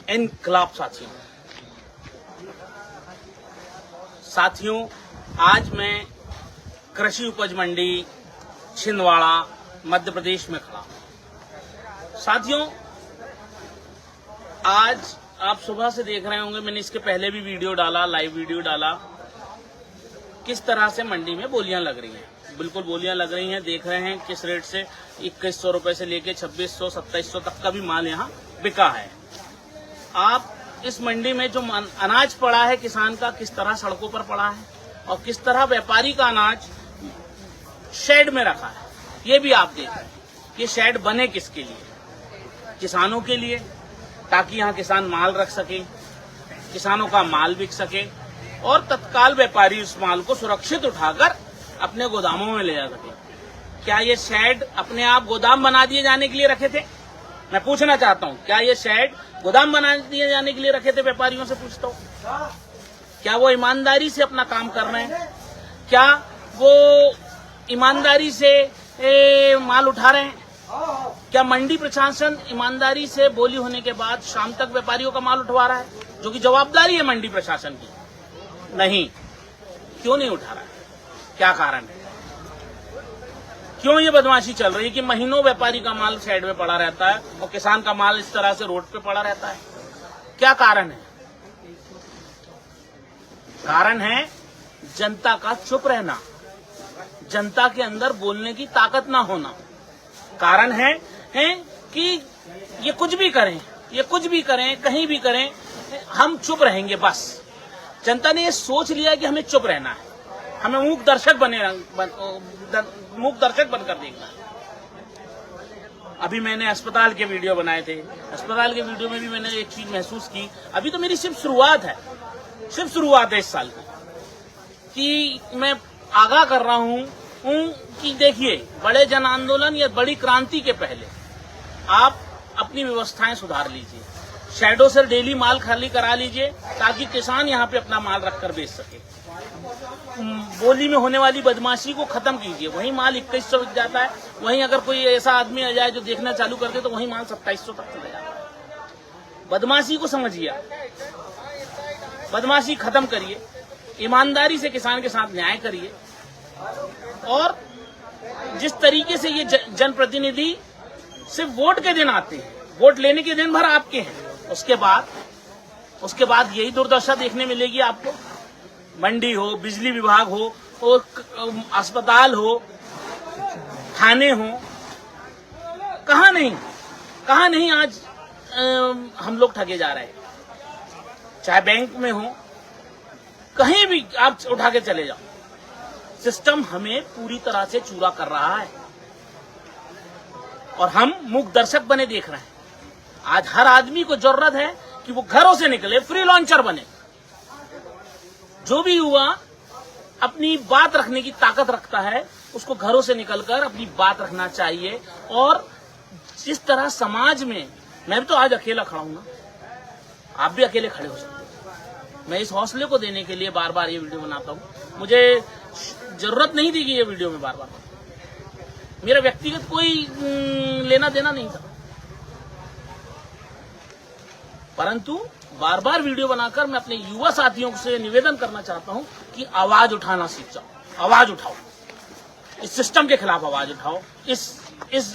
इनकलाब साथियों, आज मैं कृषि उपज मंडी छिंदवाड़ा मध्य प्रदेश में खड़ा हूं। साथियों, आज आप सुबह से देख रहे होंगे, मैंने इसके पहले भी वीडियो डाला, लाइव वीडियो डाला, किस तरह से मंडी में बोलियां लग रही हैं। बिल्कुल बोलियां लग रही हैं, देख रहे हैं किस रेट से 2100 रुपए से लेके 2600 2700 तक का भी माल यहाँ बिका है। आप इस मंडी में जो अनाज पड़ा है किसान का, किस तरह सड़कों पर पड़ा है और किस तरह व्यापारी का अनाज शेड में रखा है, ये भी आप देख रहे हैं। ये शेड बने किसके लिए? किसानों के लिए, ताकि यहाँ किसान माल रख सके, किसानों का माल बिक सके और तत्काल व्यापारी उस माल को सुरक्षित उठाकर अपने गोदामों में ले जा सके। क्या ये शेड अपने आप गोदाम बना दिए जाने के लिए रखे थे? मैं पूछना चाहता हूँ, क्या ये शेड गोदाम बना दिए जाने के लिए रखे थे? व्यापारियों से पूछता हूँ, क्या वो ईमानदारी से अपना काम कर रहे हैं? क्या वो ईमानदारी से माल उठा रहे हैं? क्या मंडी प्रशासन ईमानदारी से बोली होने के बाद शाम तक व्यापारियों का माल उठवा रहा है, जो कि जवाबदारी है मंडी प्रशासन की? नहीं। क्यों नहीं उठा रहा है? क्या कारण है? क्यों ये बदमाशी चल रही है कि महीनों व्यापारी का माल साइड में पड़ा रहता है और किसान का माल इस तरह से रोड पे पड़ा रहता है? क्या कारण है? कारण है जनता का चुप रहना, जनता के अंदर बोलने की ताकत ना होना। कारण है कि ये कुछ भी करें, कहीं भी करें, हम चुप रहेंगे बस। जनता ने ये सोच लिया है कि हमें चुप रहना है, हमें मूक दर्शक बनकर देखना है। अभी मैंने अस्पताल के वीडियो बनाए थे, अस्पताल के वीडियो में भी मैंने एक चीज महसूस की। अभी तो मेरी सिर्फ शुरुआत है इस साल की, कि मैं आगाह कर रहा हूं कि देखिए, बड़े जन आंदोलन या बड़ी क्रांति के पहले आप अपनी व्यवस्थाएं सुधार लीजिए, शेडो से डेली माल खाली करा लीजिए, ताकि किसान यहाँ पे अपना माल रखकर बेच सके। बोली में होने वाली बदमाशी को खत्म कीजिए। वही माल 2100 बिक जाता है, वहीं अगर कोई ऐसा आदमी आ जाए जो देखना चालू कर दे तो वही माल 2700 तक चला जाता है। बदमाशी को समझिए, बदमाशी खत्म करिए, ईमानदारी से किसान के साथ न्याय करिए। और जिस तरीके से ये जनप्रतिनिधि सिर्फ वोट के दिन आते हैं, वोट लेने के दिन भर आपके हैं, उसके बाद यही दुर्दशा देखने मिलेगी आपको। मंडी हो, बिजली विभाग हो, और अस्पताल हो, थाने हो, कहां नहीं आज हम लोग ठगे जा रहे हैं। चाहे बैंक में हो, कहीं भी आप उठा के चले जाओ, सिस्टम हमें पूरी तरह से चूरा कर रहा है और हम मूक दर्शक बने देख रहे हैं। आज हर आदमी को जरूरत है कि वो घरों से निकले, फ्री लॉन्चर बने। जो भी युवा अपनी बात रखने की ताकत रखता है, उसको घरों से निकलकर अपनी बात रखना चाहिए। और जिस तरह समाज में, मैं भी तो आज अकेला खड़ा हूं ना, आप भी अकेले खड़े हो सकते हैं। मैं इस हौसले को देने के लिए बार बार ये वीडियो बनाता हूं। मुझे जरूरत नहीं थी कि ये वीडियो में बार बार, मेरा व्यक्तिगत कोई लेना देना नहीं था, परंतु बार बार वीडियो बनाकर मैं अपने युवा साथियों से निवेदन करना चाहता हूं कि आवाज उठाना सीख जाओ, आवाज उठाओ, इस सिस्टम के खिलाफ आवाज उठाओ। इस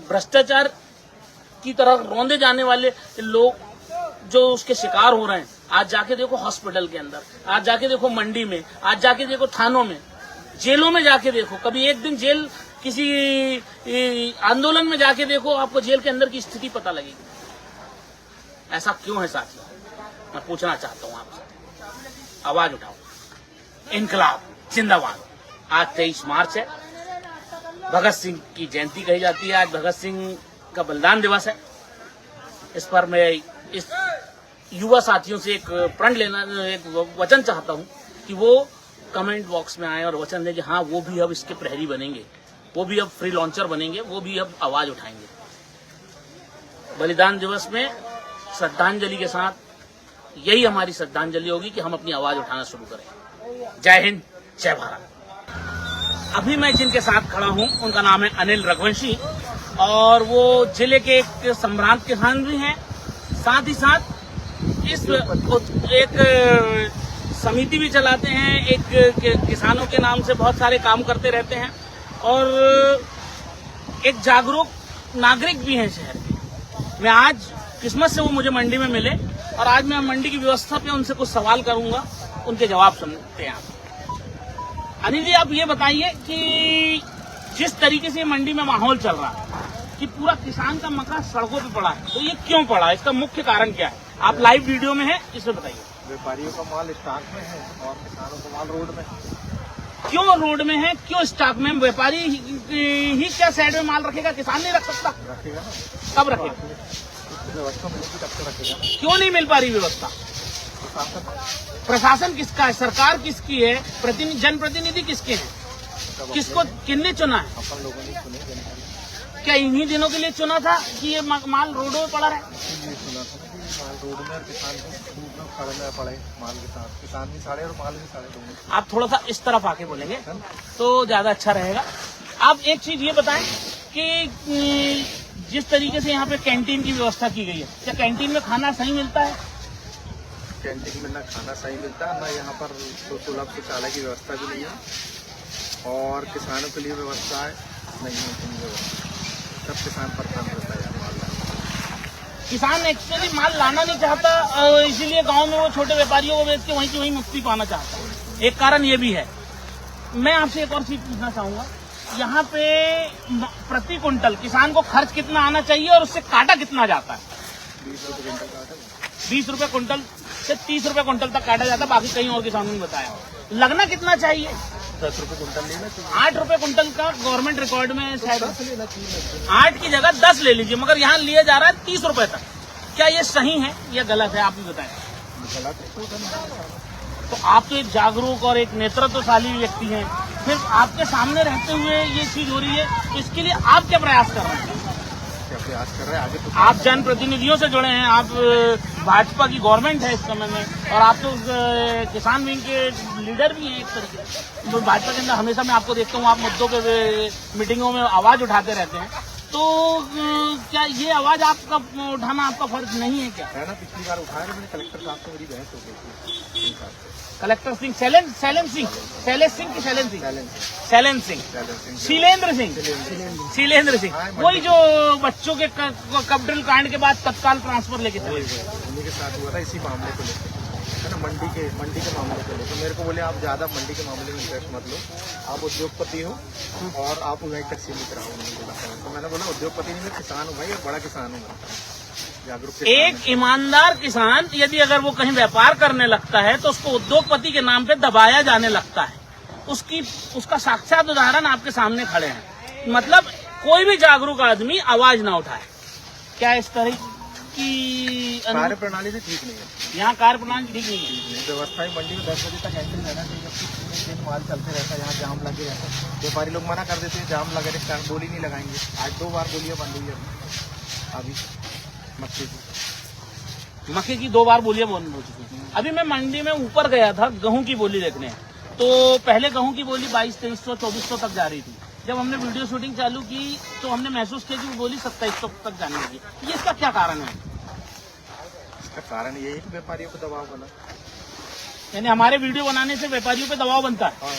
भ्रष्टाचार की तरह रौंदे जाने वाले लोग जो उसके शिकार हो रहे हैं, आज जाके देखो हॉस्पिटल के अंदर, आज जाके देखो मंडी में, आज जाके देखो थानों में, जेलों में जाके देखो। कभी एक दिन जेल किसी आंदोलन में जाके देखो, आपको जेल के अंदर की स्थिति पता लगेगी। ऐसा क्यों है साथियों? मैं पूछना चाहता हूं आपसे। आवाज उठाओ, इनकलाब जिंदाबाद। आज 23 मार्च है, भगत सिंह की जयंती कही जाती है। आज भगत सिंह का बलिदान दिवस है। इस पर मैं इस युवा साथियों से एक वचन चाहता हूं कि वो कमेंट बॉक्स में आए और वचन दें कि हाँ, वो भी अब इसके प्रहरी बनेंगे, वो भी अब फ्री लॉन्चर बनेंगे, वो भी अब आवाज उठाएंगे। बलिदान दिवस में श्रद्धांजलि के साथ यही हमारी श्रद्धांजलि होगी कि हम अपनी आवाज उठाना शुरू करें। जय हिंद, जय भारत। अभी मैं जिनके साथ खड़ा हूं उनका नाम है अनिल रघुवंशी और वो जिले के एक संभ्रांत किसान भी हैं, साथ ही साथ इस एक समिति भी चलाते हैं, एक किसानों के नाम से बहुत सारे काम करते रहते हैं और एक जागरूक नागरिक भी हैं शहर के। मैं आज किस्मत से वो मुझे मंडी में मिले और आज मैं मंडी की व्यवस्था पे उनसे कुछ सवाल करूंगा, उनके जवाब सुनते हैं आप। अनिल जी, आप ये बताइए कि जिस तरीके से मंडी में माहौल चल रहा है कि पूरा किसान का मका सड़कों पे पड़ा है, तो ये क्यों पड़ा है? इसका मुख्य कारण क्या है? आप लाइव वीडियो में हैं, इसमें बताइए। व्यापारियों का माल स्टॉक में है और किसानों का माल रोड में। क्यों रोड में है, क्यों स्टॉक में? व्यापारी ही क्या साइड में माल रखेगा, किसान नहीं रख सकता? रखेगा ना। कब रखेगा? व्यवस्था मिलेगी तब तो रखेगा। क्यों नहीं मिल पा रही व्यवस्था? प्रशासन किसका है, सरकार किसकी है, जनप्रतिनिधि किसके हैं? किसको किसने चुना है? अपन लोगों ने सुने जानकारी। क्या इन्हीं दिनों के लिए चुना था कि ये माल रोडों में पड़ा रहे? ये सुना था कि माल रोड में और किसान को धूप में खड़े पड़े माल के साथ, किसान भी साड़े और माल भी साड़े दोनों। आप थोड़ा सा इस तरफ आके बोलेंगे तो ज्यादा अच्छा रहेगा। आप एक चीज ये बताएं कि जिस तरीके से यहाँ पे कैंटीन की व्यवस्था की गई है, क्या कैंटीन में खाना सही मिलता है? कैंटीन में ना खाना सही मिलता है, ना यहाँ पर सुलभ शौचालय की व्यवस्था भी नहीं है और किसानों के लिए व्यवस्था है नहीं है। सब किसान परेशान रहता है माल लाने। किसान एक्चुअली माल लाना नहीं चाहता, इसीलिए गांव में वो छोटे व्यापारियों को बेच के वहीं की वहीं मुक्ति पाना चाहता है। एक कारण ये भी है। मैं आपसे एक और चीज पूछना चाहूंगा, यहाँ पे प्रति कुंटल किसान को खर्च कितना आना चाहिए और उससे काटा कितना जाता है? 20 रुपये कुंटल काटा। 20 रुपये कुंटल से 30 रुपये कुंटल तक काटा जाता है, बाकी कहीं और किसानों ने बताया। लगना कितना चाहिए? 10 रुपये कुंटल लेना चाहिए। 8 रुपये कुंटल का गवर्नमेंट रिकॉर्ड में शायद 10 लेना चाहिए। 8 की जगह 10 ले लीजिए, मगर यहाँ लिया जा रहा है 30 रुपए तक। क्या ये सही है या गलत है? आप भी बताएं। गलत है तो आप तो एक जागरूक और एक नेतृत्वशाली व्यक्ति हैं, फिर आपके सामने रहते हुए ये चीज हो रही है, तो इसके लिए आप क्या प्रयास कर रहे हैं? क्या प्रयास कर रहे हैं आगे? तो आप जनप्रतिनिधियों से जुड़े हैं, आप भाजपा की गवर्नमेंट है इस समय में, और आप तो किसान विंग के लीडर भी हैं एक तरीके से। तो भाजपा के अंदर हमेशा मैं आपको देखता हूँ, आप मुद्दों पे मीटिंगों में आवाज उठाते रहते हैं, तो क्या ये आवाज आपका उठाना आपका फर्ज नहीं है क्या? है ना, पिछली बार उठाया मैंने कलेक्टर साहब से, मेरी बहस हो गई थी। कलेक्टर सिंह, शैलेंद्र सिंह, शीलेंद्र सिंह, वही जो बच्चों के कब ड्रिल कांड के बाद तत्काल ट्रांसफर लेके चले गए, उन्हीं के साथ हुआ था इसी मामले को लेकर, है ना, मंडी के मामले को लेकर। मेरे को बोले आप ज्यादा मंडी के मामले में इंटरेस्ट मत लो, आप उद्योगपति हो और आप वहीं तक सीमित रहो। तो मैंने बोला उद्योगपति नहीं, मैं किसान हूँ भाई, और बड़ा किसान हूँ। जागरूक एक ईमानदार किसान यदि अगर वो कहीं व्यापार करने लगता है तो उसको उद्योगपति के नाम पे दबाया जाने लगता है। उसका साक्षात उदाहरण आपके सामने खड़े हैं। मतलब कोई भी जागरूक आदमी आवाज ना उठाए। क्या इस तरह की कार्य प्रणाली भी ठीक नहीं है यहाँ? कार्य प्रणाली ठीक नहीं है। व्यवस्था मंडी में 10 बजे तक ऐसे रहना चाहिए, जबकि दिन माल चलते रहता है, यहाँ जाम लगे रहता है। व्यापारी लोग मना कर देते हैं, जाम लगे रहते हैं, बोली नहीं लगाएंगे। आज 2 बार बोलियां बंद हुई है अभी मक्के की 2 बार बोलियां बंद हो चुकी हैं। अभी मैं मंडी में ऊपर गया था गेहूं की बोली देखने, तो पहले गेहूं की बोली 2200, 2300 तक जा रही थी। जब हमने वीडियो शूटिंग चालू की तो हमने महसूस किया कि वो बोली 2700 तक जाने लगी। ये इसका क्या कारण है? इसका कारण यही है कि व्यापारियों को दबाव बना, यानी हमारे वीडियो बनाने से व्यापारियों पे दबाव बनता है। हाँ।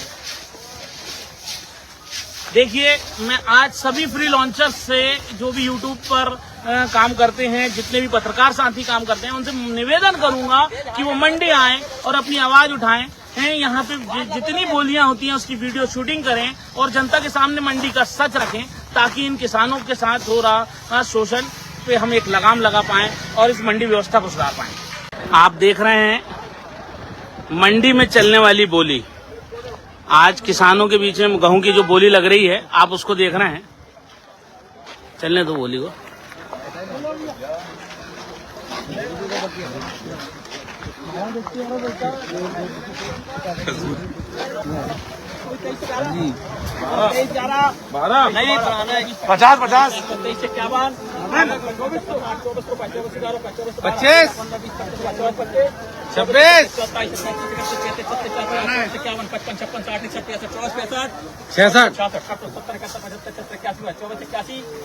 देखिए, मैं आज सभी फ्री लॉन्चर्स से जो भी यूट्यूब पर काम करते हैं, जितने भी पत्रकार साथी काम करते हैं, उनसे निवेदन करूंगा कि वो मंडी आएं और अपनी आवाज उठाएं। यहाँ पे जितनी बोलियां होती हैं उसकी वीडियो शूटिंग करें और जनता के सामने मंडी का सच रखें, ताकि इन किसानों के साथ हो रहा शोषण पे हम एक लगाम लगा पाएं और इस मंडी व्यवस्था को सुधार पाएं। आप देख रहे हैं मंडी में चलने वाली बोली। आज किसानों के बीच में गेहूं की जो बोली लग रही है, आप उसको देख रहे हैं। चलने दो बोली को। बारह नहीं, 50 25 26 66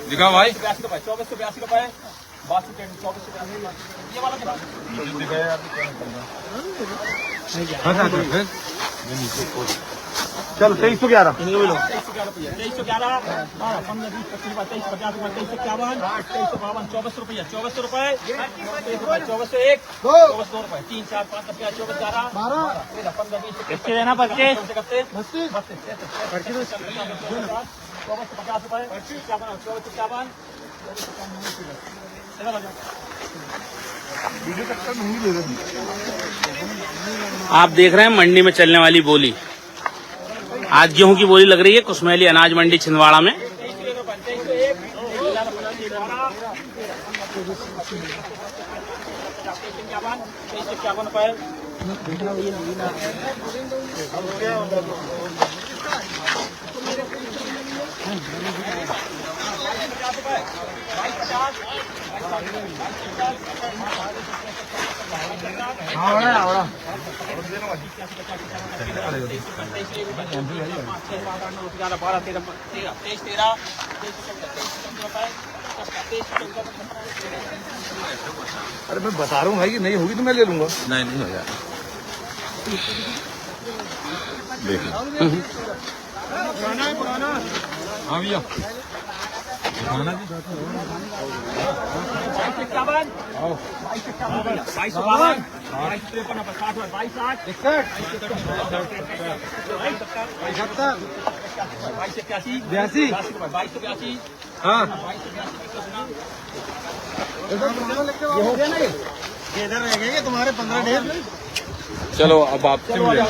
लिखा भाई। 82 82 82 82 ये वाला कितना? चल 2311 2311 15 20 25 22 50 2351 2352 2400 रुपया 2400 रुपए 2401 2400 रुपए 3 4 5 10 24 11 12 15 20 कितने देना 25 50 रुपए 54 आप देख रहे हैं मंडी में चलने वाली बोली। आज गेहूं की बोली लग रही है कुसमैली अनाज मंडी छिंदवाड़ा में। अरे मैं बता रहा हूँ भाई कि नहीं होगी तो मैं ले लूंगा। नहीं हो जाएगा। हाँ भैया पुराना भी हाँ ये हो गया ना, ये इधर रह गए तुम्हारे 15 ढेर। चलो अब आपसे मिले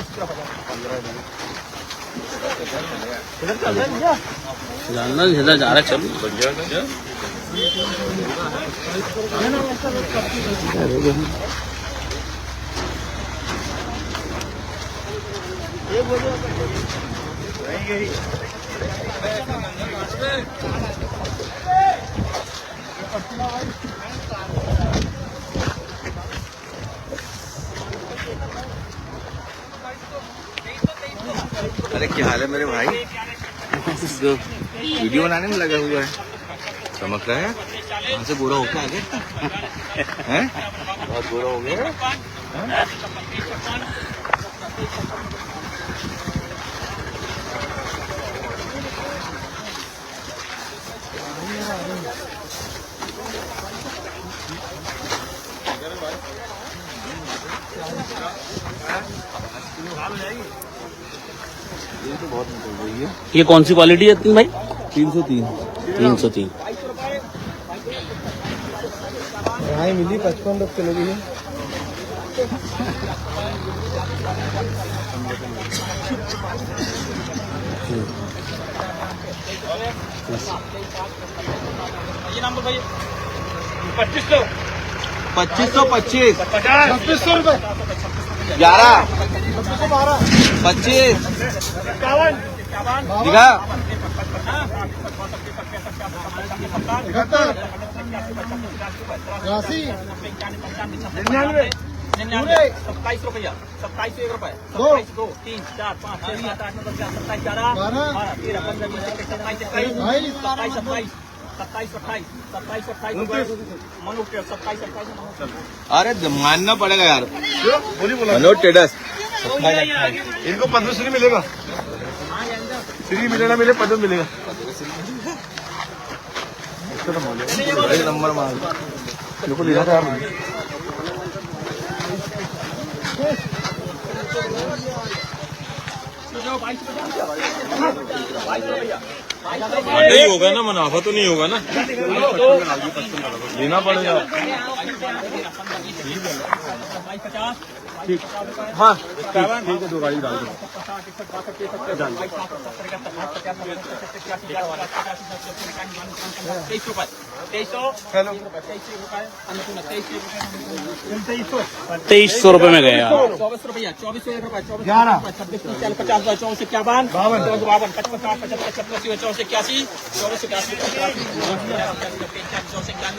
जानना ज्यादा जा रहा है। चलो अरे क्या हाल है मेरे भाई? वीडियो बनाने में लगा हुआ है, चमक रहा है। वहाँ से गोरा होके आगे हैं, बहुत गोरा हो गया। ये तो बहुत निकल रही है। ये कौन सी क्वालिटी है भाई? 303 303। यहाँ मिली 55 किलो की है। ये नंबर भाई 2500 2525 2600 रुपए 11 12 25 51 दिखा 71 82 99 27 रुपया 27 1 रुपए 27 2 3 4 5 6 7 8 9 10 27 11 12 13 15 20 27 अरे मानना पड़ेगा यार। बोली बोला मनोज ट्रेडर्स इनको पद्मश्री मिलेगा, श्री मिले ना मिले पद्म मिलेगा। एक नंबर माल। बिल्कुल लिखा था नहीं होगा ना, मुनाफा तो नहीं होगा ना, लेना पड़ेगा। ठीक, हाँ ठीक है, 2 गाड़ी डाल दो। 2300 रुपए में गए यार। 24 रुपया 24 1 रुपया 11 26 50 54 51 52 55 55 54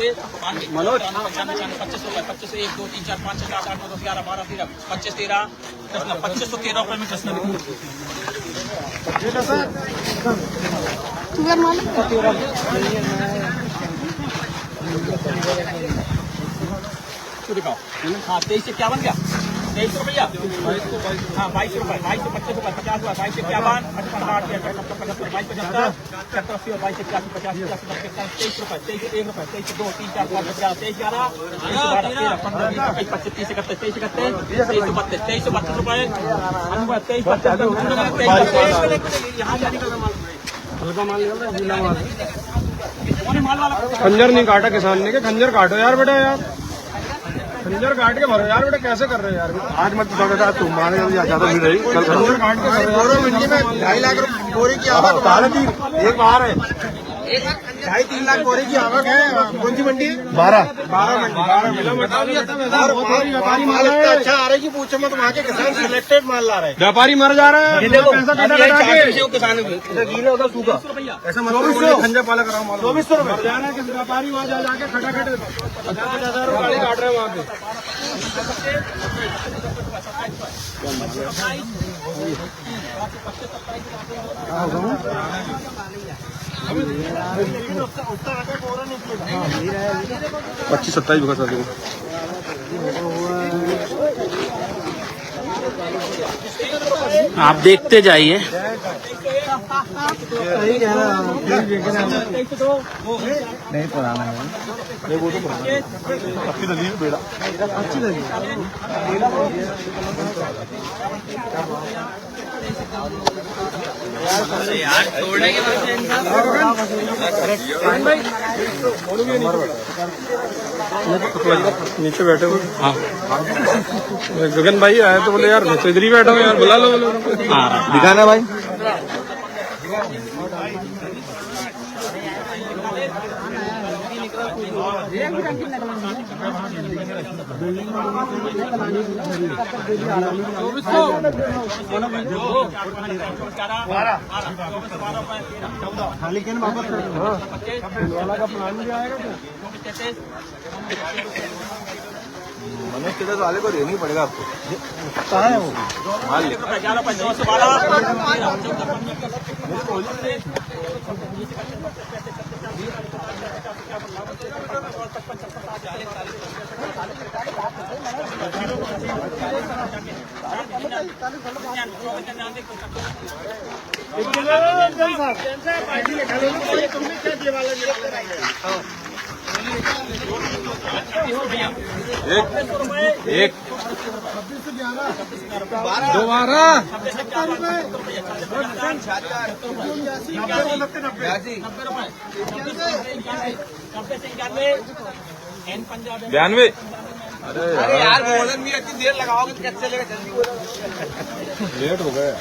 81 मनोज 25 1 2 3 4 5 6 7 8 9 10 11 12 13 25 13 2513 रुपए में कृष्ण दिखाओ। हाँ 2351 क्या 23 रुपया, हाँ 22 रुपये, 22 25 रुपये, 50 रुपये, 22 51, 55 60 75 22 75 70 80 22 81 50 23 रुपये, 23 1 रुपये, 23 2 3 4 5 6 23 11 23 12 13 15 20 25 30 31 23 32 रुपये 23 खंजर नहीं काटा किसान ने, के खंजर काटो यार बेटा, यार खंजर काट के भरो यार बेटा, कैसे कर रहे हो यार? आज मत बताओ बेटा, तुम्हारे ज्यादा भीड़ रही कल खंजर काट के भरो यार। मंडी में 2.5 लाख बोरे की आवक, एक बार है 2.5-3 लाख बोरे की आवक है। कौन सी मंडी? 12 माल इतना अच्छा आ रहा है कि पूछो मत, वहाँ के किसान सिलेक्टेड माल ला रहे हैं। व्यापारी मर जा रहा है, पैसा काटा काटा के। ऐसा मतलब खंजर पाला कराओ माल 2400 रुपए मर जा रहा है, किसी व्यापारी वहाँ जा जाके खटाखट 50,000 रुपए काट रहे हैं वहाँ पे। पच्चीस 27 बता दो। आप देखते जाइए। नहीं पुराना है, नहीं वो तो पुराना है। अच्छी लगी है बेड़ा, अच्छी लगी यार छोड़ने के बाद नीचे बैठे हुए। हाँ गगन भाई आए तो बोले यार नीचे इधर ही बैठो यार, बुला लो बोलो। हाँ दिखाना भाई। लेकिन वापस का प्लान भी आएगा तो मनोज के वाले को देना ही पड़ेगा आपको। कहाँ है वो? एक 12 92। अरे यार भोजन भी इतनी देर लगाओगे तो कैसे चलेगा? जल्दी लेट हो गया।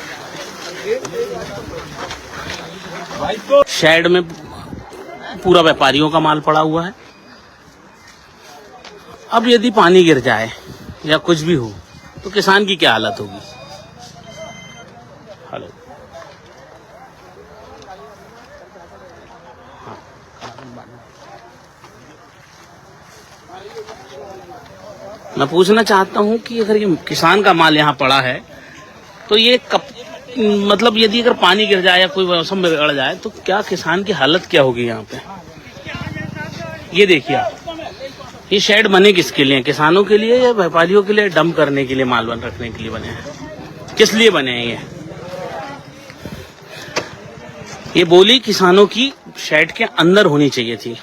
शेड में पूरा व्यापारियों का माल पड़ा हुआ है। अब यदि पानी गिर जाए या कुछ भी हो तो किसान की क्या हालत होगी? हेलो मैं पूछना चाहता हूं कि अगर ये किसान का माल यहाँ पड़ा है तो ये कब, मतलब यदि अगर पानी गिर जाए या कोई मौसम बिगड़ जाए तो क्या किसान की हालत क्या होगी यहाँ पे? ये देखिए आप, ये शेड बने किसके लिए? किसानों के लिए या व्यापारियों के लिए? डंप करने के लिए, माल बन रखने के लिए बने हैं? किस लिए बने हैं ये बोली किसानों की शेड के अंदर होनी चाहिए थी।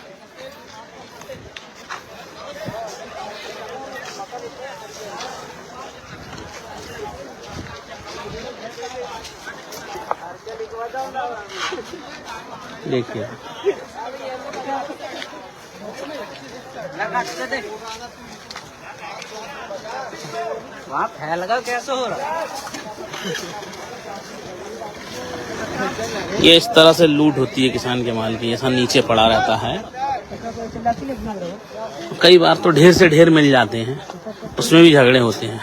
देखिए वहाँ फैलगा कैसे हो रहा? ये इस तरह से लूट होती है किसान के माल की, ऐसा नीचे पड़ा रहता है। कई बार तो ढेर से ढेर मिल जाते हैं, उसमें भी झगड़े होते हैं।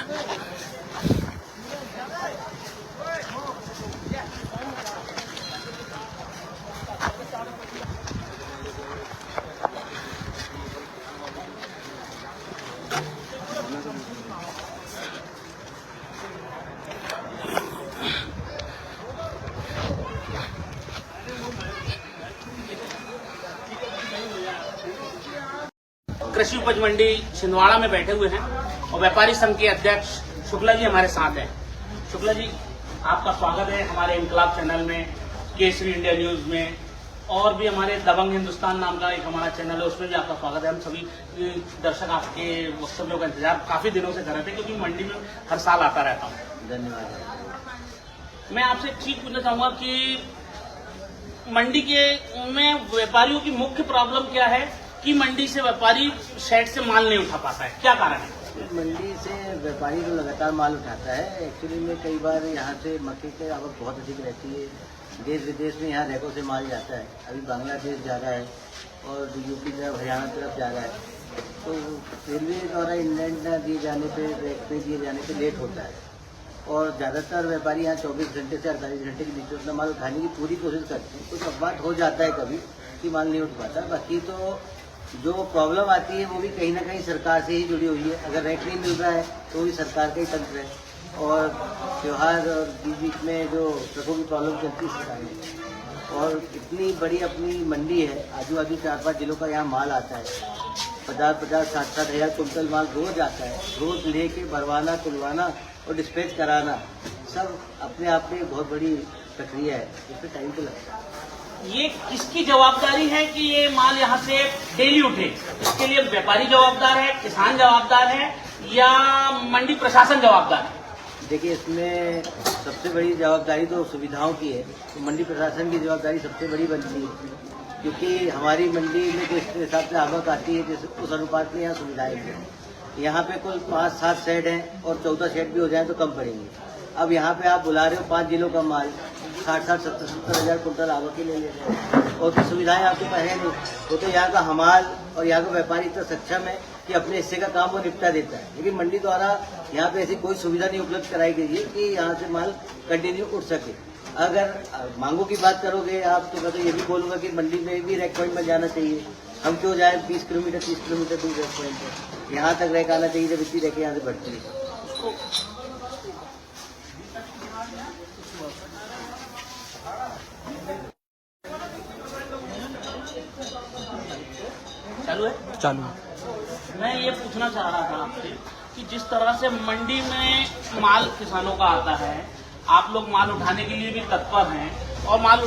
कृषि उपज मंडी छिंदवाड़ा में बैठे हुए हैं और व्यापारी संघ के अध्यक्ष शुक्ला जी हमारे साथ हैं। शुक्ला जी, आपका स्वागत है हमारे इनकलाब चैनल में, केसरी इंडिया न्यूज में, और भी हमारे दबंग हिंदुस्तान नाम का एक हमारा चैनल है, उसमें भी आपका स्वागत है। हम सभी दर्शक आपके वक्तव्यों का इंतजार काफी दिनों से कर रहे थे, क्योंकि मंडी में हर साल आता रहता हूँ। धन्यवाद। मैं आपसे एक चीज पूछना चाहूंगा कि मंडी के में व्यापारियों की मुख्य प्रॉब्लम क्या है कि मंडी से व्यापारी शेड से माल नहीं उठा पाता है, क्या कारण है? मंडी से व्यापारी तो लगातार माल उठाता है। एक्चुअली में कई बार यहाँ से मक्के की आवक बहुत अधिक रहती है। देश विदेश में यहाँ रैकों से माल जाता है। अभी बांग्लादेश जा रहा है और यूपी तरफ, हरियाणा तरफ जा रहा है। तो रेलवे द्वारा इंडेंट न दिए जाने पे, रैक पे दिए जाने पे लेट होता है। और ज़्यादातर व्यापारी यहाँ 24 घंटे से 48 घंटे के बीच में अपना माल उठाने की पूरी कोशिश करते हैं। कुछ अपवाद हो जाता है कभी कि माल नहीं उठ पाता। बाकी तो जो प्रॉब्लम आती है वो भी कहीं ना कहीं सरकार से ही जुड़ी हुई है। अगर रैक नहीं मिल रहा है तो भी सरकार का ही तंत्र है, और त्योहार और बीच में जो ट्रकों की प्रॉब्लम चलती है सरकार में। और इतनी बड़ी अपनी मंडी है, आजू बाजू 4-5 जिलों का यहाँ माल आता है। 50-50, 60-60 हज़ार कुंटल माल रोज आता है। रोज लेके भरवाना, तुलवाना और डिस्पैच कराना सब अपने आप में बहुत बड़ी प्रक्रिया है, इसमें टाइम तो लगता है। ये किसकी जवाबदारी है कि ये माल यहाँ से डेली उठे? इसके लिए व्यापारी जवाबदार है, किसान जवाबदार है, या मंडी प्रशासन जवाबदार है? देखिए, इसमें सबसे बड़ी जवाबदारी तो सुविधाओं की है। तो मंडी प्रशासन की जवाबदारी सबसे बड़ी बनती है, क्योंकि हमारी मंडी में जिस हिसाब से आवक आती है, जिस उस अनुपात में यहाँ सुविधाएं हैं। यहाँ पे कुल 5-7 शेड हैं और 14 शेड भी हो जाए तो कम पड़ेंगे। अब यहाँ पे आप बुला रहे हो 5 जिलों का माल, 60-70 हज़ार कुंटल आवक के ले रहे हैं, और तो सुविधाएं आपके पास है नहीं। वो तो यहाँ का हमाल और यहाँ का व्यापारी इतना सक्षम है कि अपने हिस्से का काम वो निपटा देता है। लेकिन मंडी द्वारा यहाँ पे ऐसी कोई सुविधा नहीं उपलब्ध कराई गई है कि यहाँ से माल कंटिन्यू उठ सके। अगर मांगों की बात करोगे आप, तो मैं तो ये भी बोलूँगा कि मंडी में भी रैक पॉइंट में जाना चाहिए। हम क्यों जाए 20 किलोमीटर 30 किलोमीटर दूर रैक पॉइंट है, यहाँ तक रैक आना चाहिए जब इतनी रैकें यहाँ से बढ़ती है। चालू है? चालू। मैं ये पूछना चाह रहा था आपसे कि जिस तरह से मंडी में माल किसानों का आता है, आप लोग माल उठाने के लिए भी तत्पर हैं और माल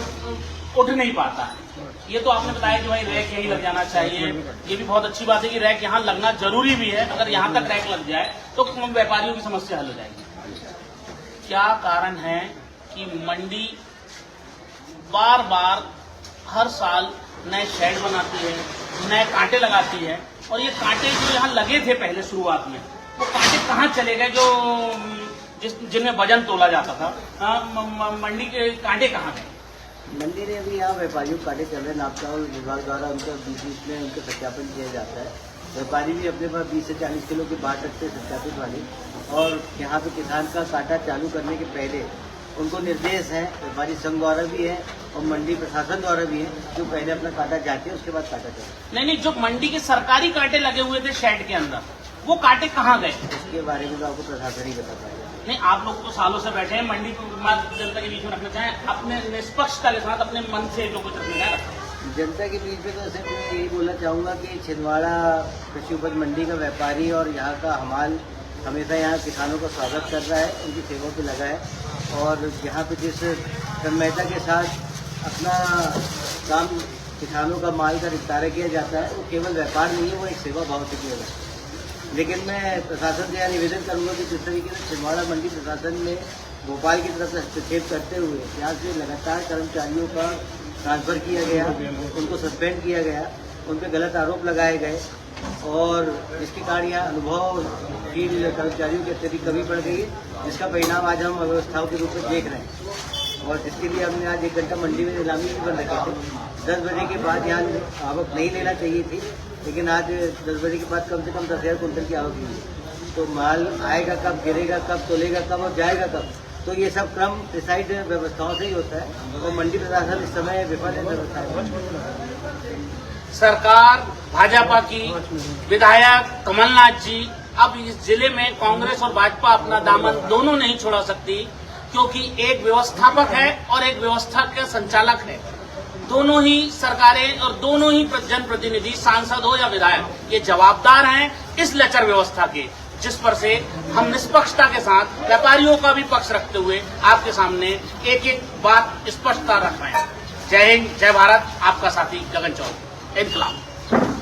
उठ नहीं पाता है। ये तो आपने बताया कि भाई रैक यहीं लग जाना चाहिए, ये भी बहुत अच्छी बात है कि रैक यहाँ लगना जरूरी भी है। अगर यहाँ तक रैक लग जाए तो व्यापारियों की समस्या हल हो जाएगी। क्या कारण है कि मंडी बार बार हर साल नए शेड बनाती है, नए कांटे लगाती है, और ये कांटे जो यहाँ लगे थे पहले शुरुआत में, वो कांटे कहाँ चले गए जो जिनमें वजन तोला जाता था? मंडी के कांटे कहाँ गए? मंडी ने अभी यहाँ व्यापारियों को कांटे चल रहे हैं। नापतोल विभाग द्वारा उनका बीच में उनका सत्यापन किया जाता है। व्यापारी भी अपने पास 20 से 40 किलो की बाट रखते हैं सत्यापित वाली, और यहाँ पे किसान का कांटा चालू करने के पहले उनको निर्देश हैं, व्यापारी संघ द्वारा भी है और मंडी प्रशासन द्वारा भी है, जो पहले अपना कांटा जाते हैं उसके बाद कांटा चलता है। नहीं, जो मंडी के सरकारी कांटे लगे हुए थे शेड के अंदर, वो कांटे कहाँ गए? इसके बारे में तो आपको प्रशासन ही बता पाएगा। नहीं, आप लोग तो सालों से बैठे हैं, मंडी को जनता के बीच में रखना चाहें, अपने निष्पक्षता के साथ अपने मन से जो कुछ रखना है। जनता के बीच में तो सिर्फ मैं यही बोलना चाहूँगा कि छिंदवाड़ा कृषि उपज मंडी का व्यापारी और यहाँ का हमाल हमेशा यहाँ किसानों का स्वागत कर रहा है, उनकी सेवा पे लगा है। और यहाँ पे जिस तन्मयता के साथ अपना काम, किसानों का माल का निपटारा किया जाता है, वो केवल व्यापार नहीं है, वो एक सेवा भाव से किया जाता है। लेकिन मैं प्रशासन से यह निवेदन करूँगा कि जिस तरीके से छिंदवाड़ा मंडी प्रशासन ने भोपाल की तरफ से हस्तक्षेप करते हुए यहाँ से लगातार कर्मचारियों का ट्रांसफ़र किया गया, उनको सस्पेंड किया गया, उन पर गलत आरोप लगाए गए, और जिसके कारण यहाँ अनुभवशील कर्मचारियों की अत्यधिक कमी पड़ गई, जिसका परिणाम आज हम अव्यवस्थाओं के रूप में देख रहे हैं। और जिसके लिए हमने आज 1 घंटा मंडी में नीलामी भी बंद रखे थे। 10 बजे के बाद यहाँ आवक नहीं लेना चाहिए थी, लेकिन आज 10 बजे के बाद कम से कम 10,000 कुंटल की आवक हुई है। तो माल आएगा कब, गिरेगा कब, तोलेगा कब और जाएगा कब, तो ये सब क्रम डिसाइड व्यवस्थाओं से ही होता है, और मंडी प्रशासन इस समय विफल है व्यवस्था। सरकार भाजपा की, विधायक कमलनाथ जी अब इस जिले में कांग्रेस और भाजपा अपना दामन दोनों नहीं छोड़ा सकती, क्योंकि एक व्यवस्थापक है और एक व्यवस्था के संचालक है। दोनों ही सरकारें और दोनों ही जनप्रतिनिधि, सांसद हो या विधायक, ये जवाबदार हैं इस लचर व्यवस्था के, जिस पर से हम निष्पक्षता के साथ व्यापारियों का भी पक्ष रखते हुए आपके सामने एक एक बात स्पष्टता रख रहे हैं। जय हिंद, जय भारत, आपका साथी गगन चौधरी, इनकलाब।